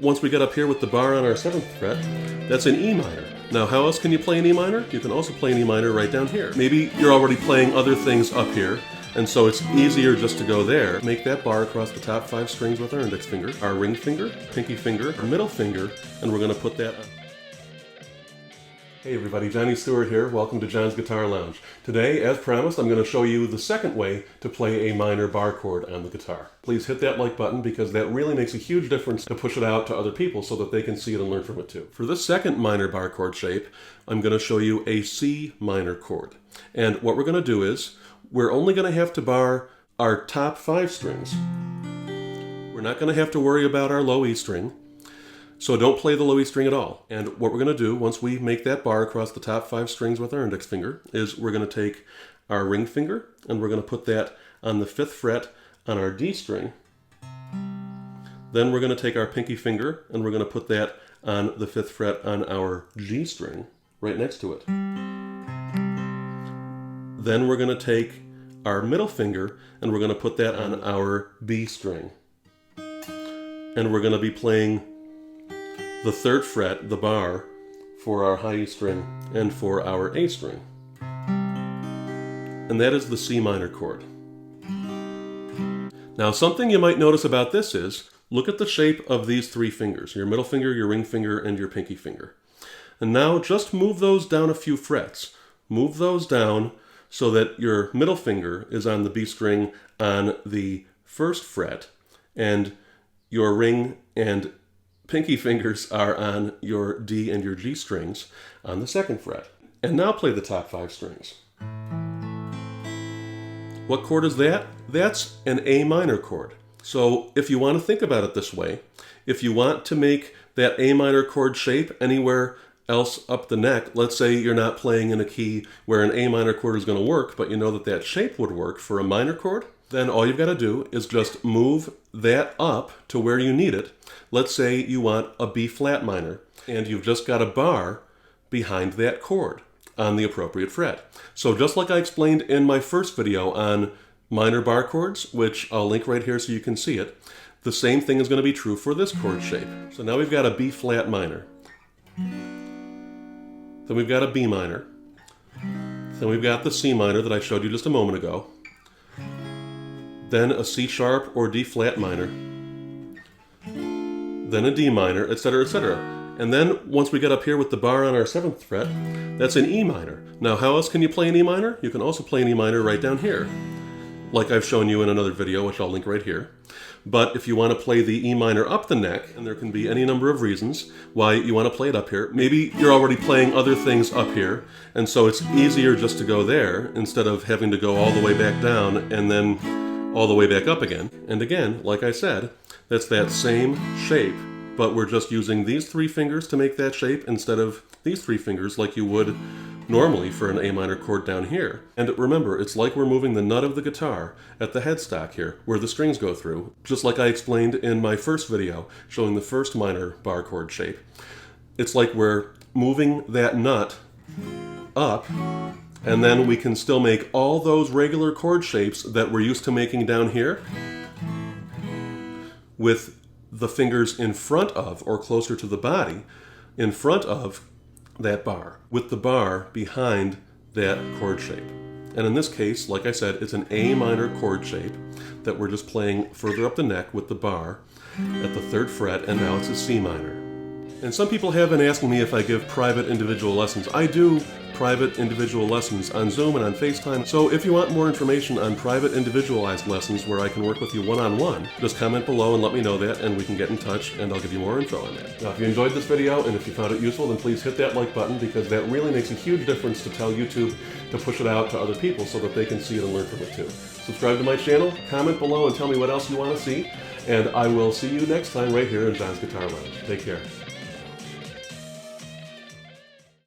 Once we get up here with the bar on our 7th fret, that's an E minor. Now how else can you play an E minor? You can also play an E minor right down here. Maybe you're already playing other things up here, and so it's easier just to go there. Make that bar across the top 5 strings with our index finger, our ring finger, pinky finger, our middle finger, and we're going to put that on. Hey everybody, Johnny Stewart here. Welcome to John's Guitar Lounge. Today, as promised, I'm going to show you the second way to play a minor bar chord on the guitar. Please hit that like button because that really makes a huge difference to push it out to other people so that they can see it and learn from it too. For this second minor bar chord shape, I'm going to show you a C minor chord. And what we're going to do is, we're only going to have to bar our top 5 strings. We're not going to have to worry about our low E string. So don't play the low E string at all. And what we're going to do, once we make that bar across the top 5 strings with our index finger, is we're going to take our ring finger and we're going to put that on the 5th fret on our D string. Then we're going to take our pinky finger and we're going to put that on the 5th fret on our G string, right next to it. Then we're going to take our middle finger and we're going to put that on our B string. And we're going to be playing the 3rd fret, the bar, for our high E string and for our A string. And that is the C minor chord. Now something you might notice about this is, look at the shape of these 3 fingers, your middle finger, your ring finger, and your pinky finger. And now just move those down a few frets. Move those down so that your middle finger is on the B string on the 1st fret, and your ring and pinky fingers are on your D and your G strings on the 2nd fret. And now play the top 5 strings. What chord is that? That's an A minor chord. So if you want to think about it this way, if you want to make that A minor chord shape anywhere else up the neck, let's say you're not playing in a key where an A minor chord is going to work, but you know that that shape would work for a minor chord, then all you've got to do is just move that up to where you need it. Let's say you want a B flat minor, and you've just got a bar behind that chord on the appropriate fret. So just like I explained in my first video on minor bar chords, which I'll link right here so you can see it, the same thing is going to be true for this chord shape. So now we've got a B flat minor. Then we've got a B minor. Then we've got the C minor that I showed you just a moment ago. Then a C sharp or D flat minor, then a D minor, etc., etc. And then once we get up here with the bar on our 7th fret, that's an E minor. Now how else can you play an E minor? You can also play an E minor right down here, like I've shown you in another video, which I'll link right here. But if you want to play the E minor up the neck, and there can be any number of reasons why you want to play it up here. Maybe you're already playing other things up here, and so it's easier just to go there instead of having to go all the way back down and then all the way back up again. And again, like I said, that's that same shape, but we're just using these 3 fingers to make that shape instead of these 3 fingers like you would normally for an A minor chord down here. And remember, it's like we're moving the nut of the guitar at the headstock here, where the strings go through, just like I explained in my first video showing the first minor bar chord shape. It's like we're moving that nut up, and then we can still make all those regular chord shapes that we're used to making down here with the fingers in front of, or closer to the body, in front of that bar, with the bar behind that chord shape. And in this case, like I said, it's an A minor chord shape that we're just playing further up the neck with the bar at the 3rd fret, and now it's a C minor. And some people have been asking me if I give private individual lessons. I do private individual lessons on Zoom and on FaceTime. So if you want more information on private individualized lessons where I can work with you one-on-one, just comment below and let me know that, and we can get in touch and I'll give you more info on that. Now if you enjoyed this video and if you found it useful, then please hit that like button because that really makes a huge difference to tell YouTube to push it out to other people so that they can see it and learn from it too. Subscribe to my channel, comment below and tell me what else you want to see, and I will see you next time right here in John's Guitar Lounge. Take care.